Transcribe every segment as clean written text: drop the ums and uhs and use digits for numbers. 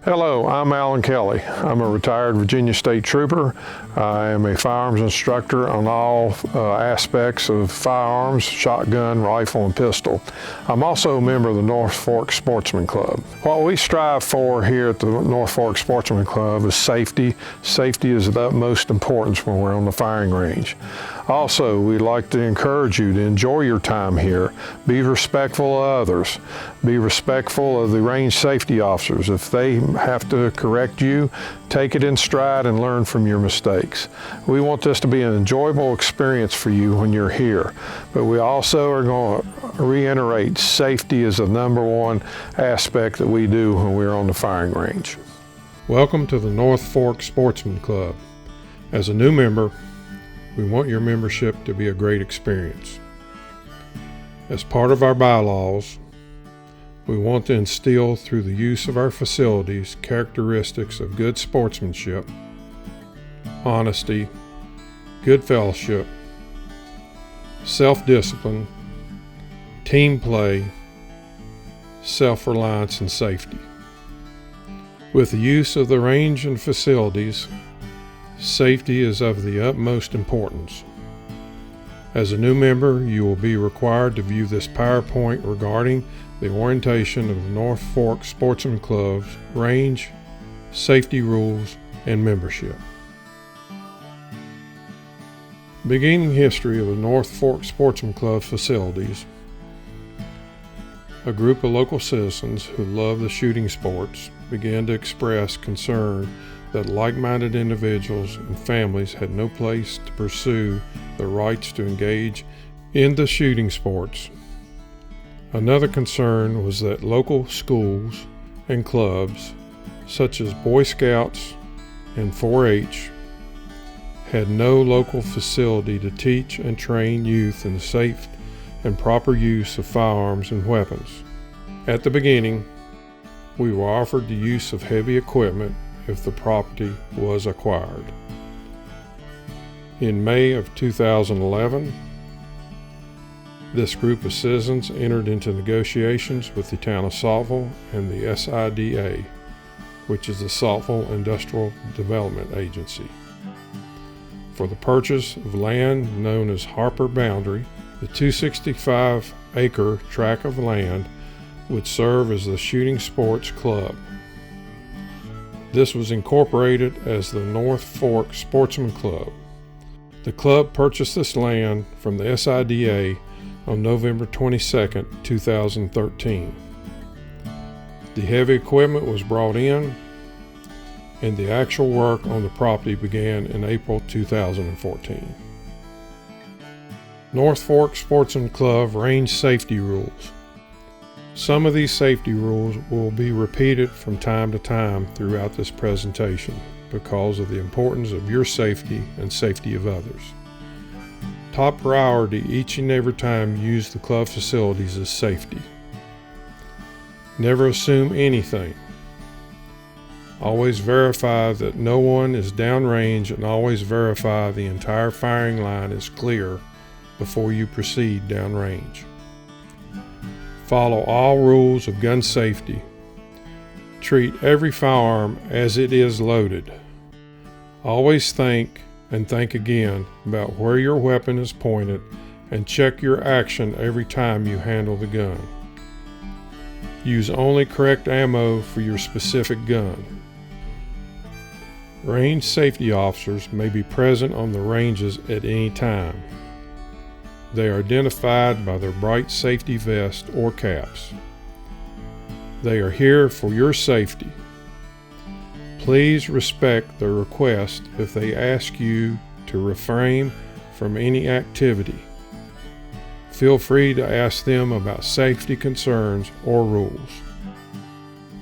Hello, I'm Alan Kelly. I'm a retired Virginia State Trooper. I am a firearms instructor on all aspects of firearms, shotgun, rifle, and pistol. I'm also a member of the North Fork Sportsman Club. What we strive for here at the North Fork Sportsman Club is safety. Safety is of the utmost importance when we're on the firing range. Also, we'd like to encourage you to enjoy your time here. Be respectful of others. Be respectful of the range safety officers. If they have to correct you, take it in stride and learn from your mistakes. We want this to be an enjoyable experience for you when you're here, but we also are going to reiterate safety is the number one aspect that we do when we're on the firing range. Welcome to the North Fork Sportsman Club. As a new member, we want your membership to be a great experience. As part of our bylaws, we want to instill through the use of our facilities characteristics of good sportsmanship, honesty, good fellowship, self-discipline, team play, self-reliance, and safety. With the use of the range and facilities, safety is of the utmost importance. As a new member, you will be required to view this PowerPoint regarding the orientation of the North Fork Sportsman Club's range, safety rules, and membership. Beginning history of the North Fork Sportsman Club facilities. A group of local citizens who love the shooting sports began to express concern that like-minded individuals and families had no place to pursue the rights to engage in the shooting sports. Another concern was that local schools and clubs, such as Boy Scouts and 4-H, had no local facility to teach and train youth in the safe and proper use of firearms and weapons. At the beginning, we were offered the use of heavy equipment if the property was acquired. In May of 2011, this group of citizens entered into negotiations with the town of Saltville and the SIDA, which is the Saltville Industrial Development Agency, for the purchase of land known as Harper Boundary. The 265-acre tract of land would serve as the shooting sports club. This was incorporated as the North Fork Sportsman Club. The club purchased this land from the SIDA on November 22, 2013. The heavy equipment was brought in, and the actual work on the property began in April 2014. North Fork Sportsman Club range safety rules. Some of these safety rules will be repeated from time to time throughout this presentation because of the importance of your safety and safety of others. Top priority each and every time you use the club facilities is safety. Never assume anything. Always verify that no one is downrange, and always verify the entire firing line is clear before you proceed downrange. Follow all rules of gun safety. Treat every firearm as it is loaded. Always think and think again about where your weapon is pointed, and check your action every time you handle the gun. Use only correct ammo for your specific gun. Range safety officers may be present on the ranges at any time. They are identified by their bright safety vest or caps. They are here for your safety. Please respect their request if they ask you to refrain from any activity. Feel free to ask them about safety concerns or rules.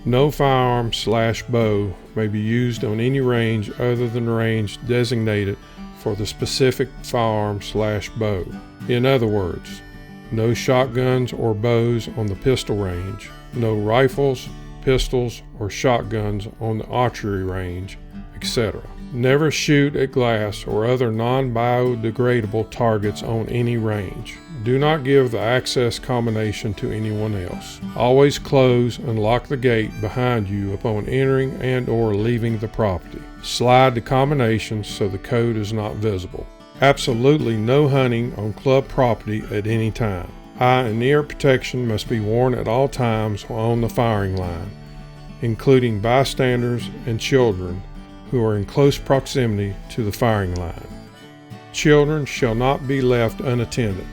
No firearm/bow may be used on any range other than the range designated for the specific firearm/bow. In other words, no shotguns or bows on the pistol range, no rifles, pistols, or shotguns on the archery range, etc. Never shoot at glass or other non-biodegradable targets on any range. do not give the access combination to anyone else. Always close and lock the gate behind you upon entering and/or leaving the property. Slide the combination so the code is not visible. Absolutely no hunting on club property at any time. Eye and ear protection must be worn at all times while on the firing line, including bystanders and children who are in close proximity to the firing line. Children shall not be left unattended.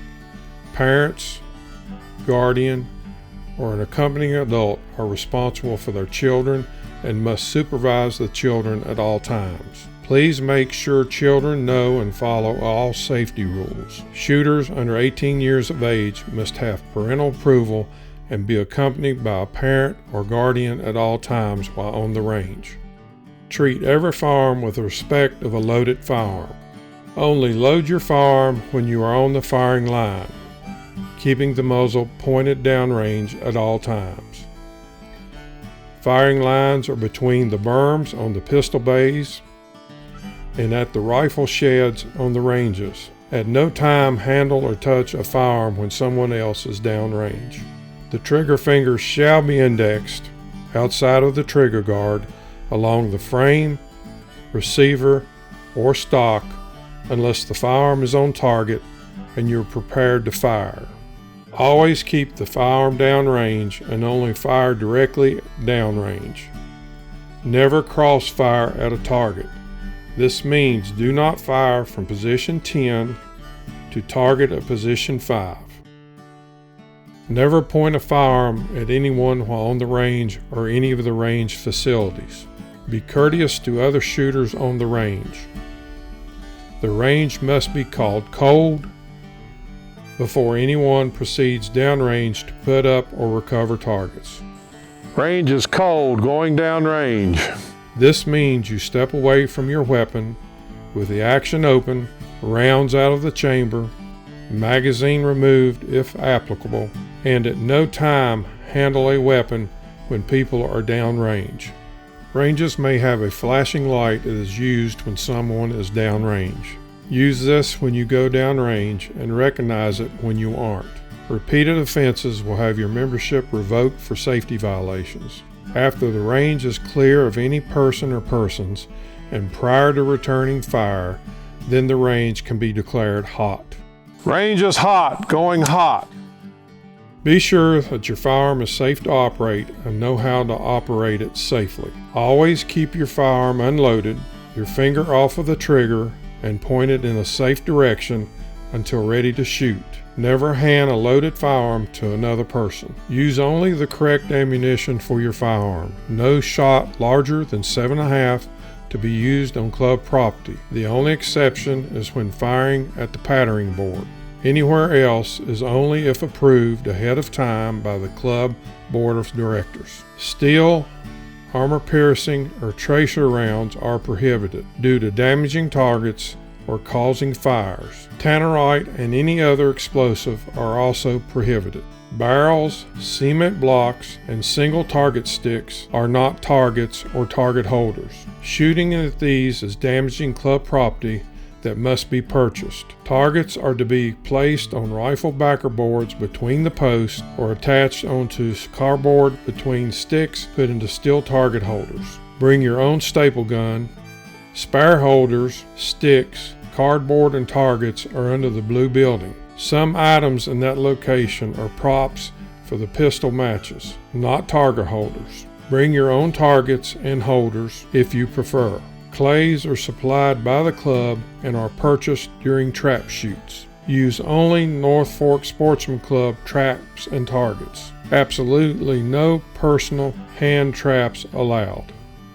Parents, guardian, or an accompanying adult are responsible for their children and must supervise the children at all times. Please make sure children know and follow all safety rules. Shooters under 18 years of age must have parental approval and be accompanied by a parent or guardian at all times while on the range. Treat every firearm with respect of a loaded firearm. Only load your firearm when you are on the firing line, keeping the muzzle pointed downrange at all times. Firing lines are between the berms on the pistol bays and at the rifle sheds on the ranges. At no time handle or touch a firearm when someone else is downrange. The trigger finger shall be indexed outside of the trigger guard along the frame, receiver, or stock unless the firearm is on target and you're prepared to fire. Always keep the firearm downrange and only fire directly downrange. Never crossfire at a target. This means do not fire from position 10 to target at position 5. Never point a firearm at anyone while on the range or any of the range facilities. Be courteous to other shooters on the range. The range must be called cold before anyone proceeds downrange to put up or recover targets. Range is cold, going downrange. This means you step away from your weapon with the action open, rounds out of the chamber, magazine removed if applicable, and at no time handle a weapon when people are downrange. Ranges may have a flashing light that is used when someone is downrange. Use this when you go downrange and recognize it when you aren't. Repeated offenses will have your membership revoked for safety violations. After the range is clear of any person or persons and prior to returning fire, then the range can be declared hot. Range is hot, going hot. Be sure that your firearm is safe to operate and know how to operate it safely. Always keep your firearm unloaded, your finger off of the trigger, and pointed in a safe direction until ready to shoot. Never hand a loaded firearm to another person. Use only the correct ammunition for your firearm. No shot larger than 7.5 to be used on club property. The only exception is when firing at the patterning board. Anywhere else is only if approved ahead of time by the club board of directors. Steel, armor-piercing, or tracer rounds are prohibited due to damaging targets or causing fires. Tannerite and any other explosive are also prohibited. Barrels, cement blocks, and single target sticks are not targets or target holders. Shooting at these is damaging club property that must be purchased. Targets are to be placed on rifle backer boards between the posts or attached onto cardboard between sticks put into steel target holders. Bring your own staple gun. Spare holders, sticks, cardboard, and targets are under the blue building. Some items in that location are props for the pistol matches, not target holders. Bring your own targets and holders if you prefer. Clays are supplied by the club and are purchased during trap shoots. Use only North Fork Sportsman Club traps and targets. Absolutely no personal hand traps allowed.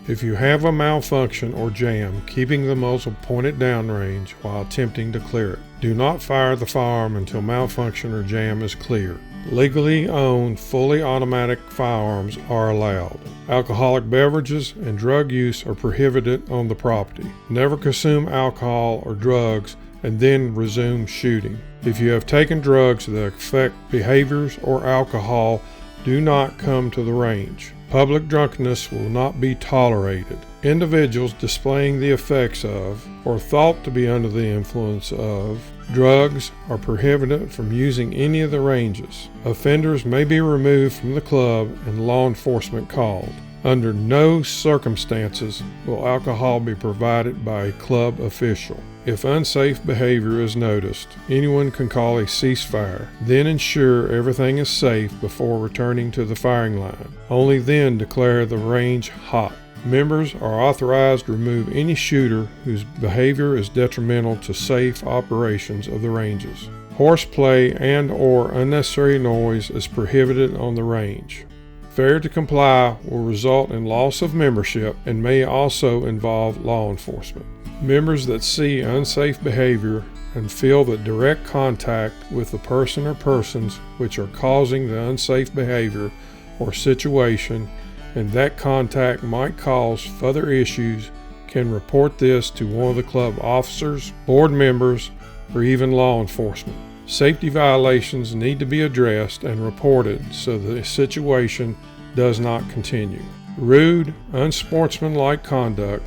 If you have a malfunction or jam, keeping the muzzle pointed downrange while attempting to clear it. Do not fire the firearm until malfunction or jam is cleared. Legally owned, fully automatic firearms are allowed. Alcoholic beverages and drug use are prohibited on the property. Never consume alcohol or drugs and then resume shooting. If you have taken drugs that affect behaviors or alcohol, do not come to the range. Public drunkenness will not be tolerated. Individuals displaying the effects of, or thought to be under the influence of, Drugs are prohibited from using any of the ranges. Offenders may be removed from the club and law enforcement called. Under no circumstances will alcohol be provided by a club official. If unsafe behavior is noticed, anyone can call a ceasefire. Then ensure everything is safe before returning to the firing line. Only then declare the range hot. Members are authorized to remove any shooter whose behavior is detrimental to safe operations of the ranges. Horseplay and/or unnecessary noise is prohibited on the range. Failure to comply will result in loss of membership and may also involve law enforcement. Members that see unsafe behavior and feel that direct contact with the person or persons which are causing the unsafe behavior or situation and that contact might cause further issues can report this to one of the club officers, board members, or even law enforcement. Safety violations need to be addressed and reported so the situation does not continue. Rude, unsportsmanlike conduct,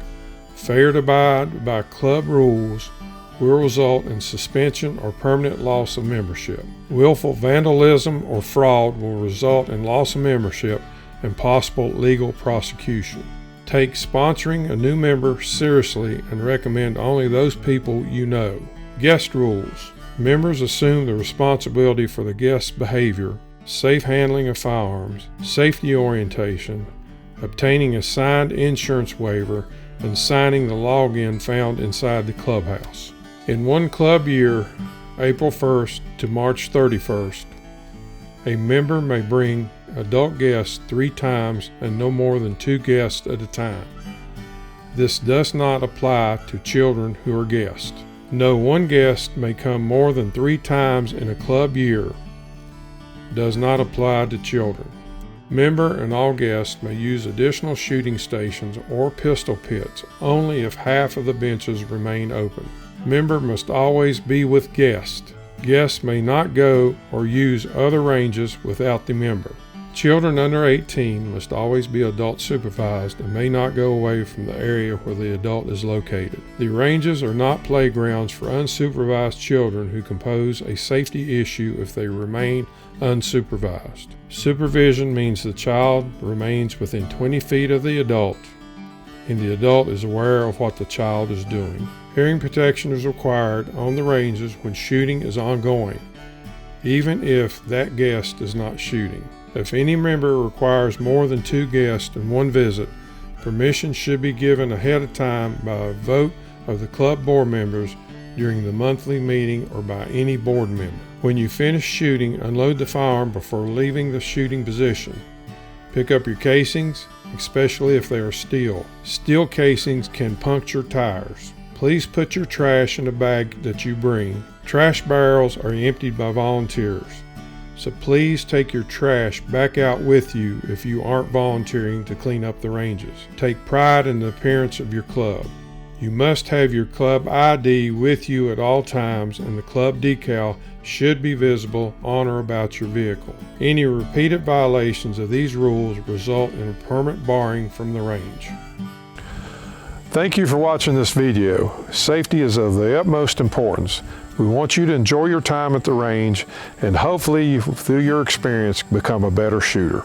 failure to abide by club rules will result in suspension or permanent loss of membership. Willful vandalism or fraud will result in loss of membership and possible legal prosecution. Take sponsoring a new member seriously and recommend only those people you know. Guest rules. Members assume the responsibility for the guest's behavior, safe handling of firearms, safety orientation, obtaining a signed insurance waiver, and signing the login found inside the clubhouse. In one club year, April 1st to March 31st, a member may bring adult guests 3 times and no more than 2 guests at a time. This does not apply to children who are guests. No one guest may come more than 3 times in a club year. Does not apply to children. Member and all guests may use additional shooting stations or pistol pits only if half of the benches remain open. Member must always be with guests. Guests may not go or use other ranges without the member. Children under 18 must always be adult supervised and may not go away from the area where the adult is located. The ranges are not playgrounds for unsupervised children who compose a safety issue if they remain unsupervised. Supervision means the child remains within 20 feet of the adult and the adult is aware of what the child is doing. Hearing protection is required on the ranges when shooting is ongoing, even if that guest is not shooting. If any member requires more than 2 guests in one visit, permission should be given ahead of time by a vote of the club board members during the monthly meeting or by any board member. When you finish shooting, unload the firearm before leaving the shooting position. Pick up your casings, especially if they are steel. Steel casings can puncture tires. Please put your trash in a bag that you bring. Trash barrels are emptied by volunteers, so please take your trash back out with you if you aren't volunteering to clean up the ranges. Take pride in the appearance of your club. You must have your club ID with you at all times, and the club decal should be visible on or about your vehicle. Any repeated violations of these rules result in a permanent barring from the range. Thank you for watching this video. Safety is of the utmost importance. We want you to enjoy your time at the range and hopefully, through your experience, become a better shooter.